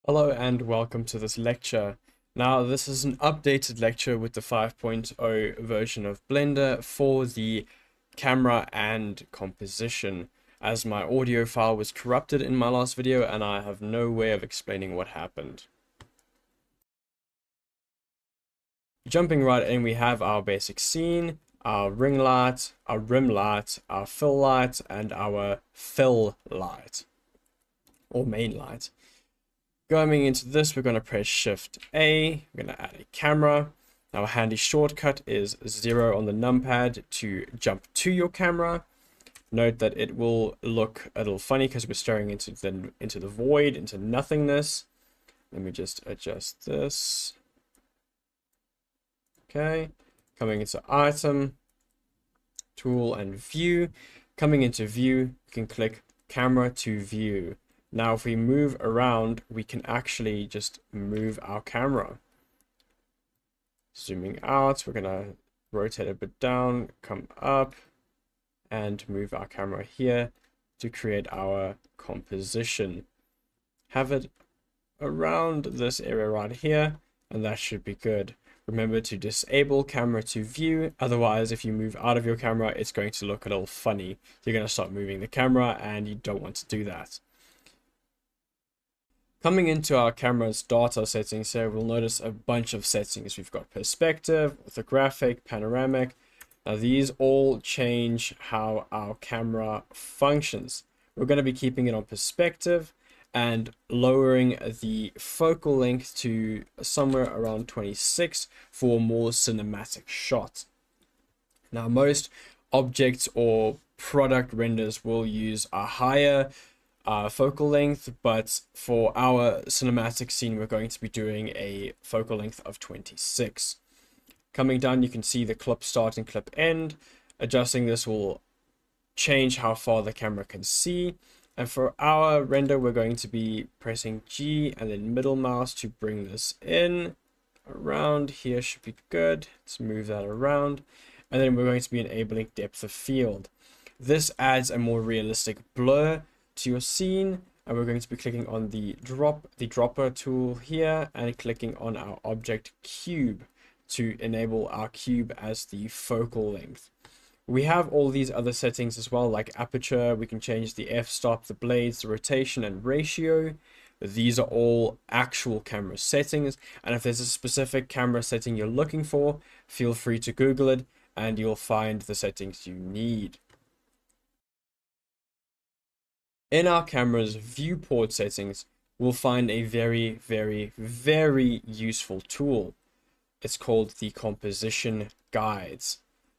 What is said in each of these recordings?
Hello and welcome to this lecture. Now this is an updated lecture with the 5.0 version of Blender for the camera and composition, as my audio file was corrupted in my last video and I have no way of explaining what happened. Jumping right in, we have our basic scene, our ring light, our rim light, our fill light, and our fill light, or main light. Going into this, we're going to press Shift A. We're going to add a camera. Now, a handy shortcut is 0 on the numpad to jump to your camera. Note that it will look a little funny because we're staring into the void, into nothingness. Let me just adjust this. Okay, coming into Item, Tool, and View. Coming into View, you can click Camera to View. Now, if we move around, we can actually just move our camera. Zooming out, we're going to rotate a bit down, come up, and move our camera here to create our composition. Have it around this area right here, and that should be good. Remember to disable camera to view, otherwise if you move out of your camera, it's going to look a little funny. You're going to start moving the camera, and you don't want to do that. Coming into our camera's data settings here, we'll notice a bunch of settings. We've got perspective, orthographic, panoramic. Now these all change how our camera functions. We're going to be keeping it on perspective and lowering the focal length to somewhere around 26 for a more cinematic shot. Now most objects or product renders will use a higher focal length, but for our cinematic scene we're going to be doing a focal length of 26. Coming down, you can see the clip start and clip end. Adjusting this will change how far the camera can see, and for our render we're going to be pressing G and then middle mouse to bring this in. Around here should be good. Let's move that around, and then we're going to be enabling depth of field. This adds a more realistic blur to your scene, and we're going to be clicking on the dropper tool here and clicking on our object cube to enable our cube as the focal length. We have all these other settings as well, like aperture. We can change the f-stop, the blades, the rotation, and ratio. These are all actual camera settings, and if there's a specific camera setting you're looking for, feel free to Google it and you'll find the settings you need. In our camera's viewport settings, we'll find a very, very useful tool. It's called the composition guides.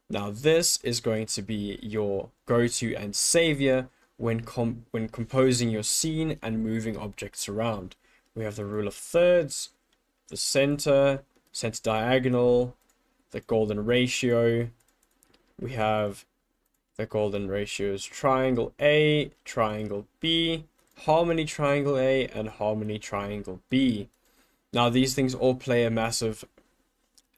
Now this is going to be your go-to and savior when composing your scene and moving objects around. We have the rule of thirds, the center diagonal, the golden ratio. We have the golden ratios triangle A, triangle B, harmony triangle A, and harmony triangle B. Now these things all play a massive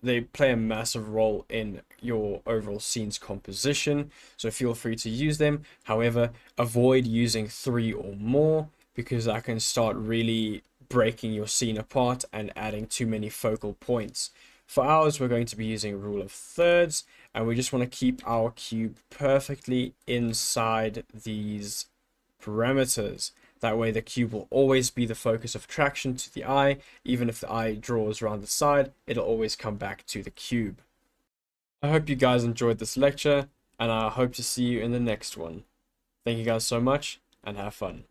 role in your overall scene's composition, so feel free to use them. However, avoid using 3 or more, because that can start really breaking your scene apart and adding too many focal points. For ours, we're going to be using rule of thirds, and we just want to keep our cube perfectly inside these parameters. That way the cube will always be the focus of attraction to the eye. Even if the eye draws around the side, it'll always come back to the cube. I hope you guys enjoyed this lecture, and I hope to see you in the next one. Thank you guys so much, and have fun.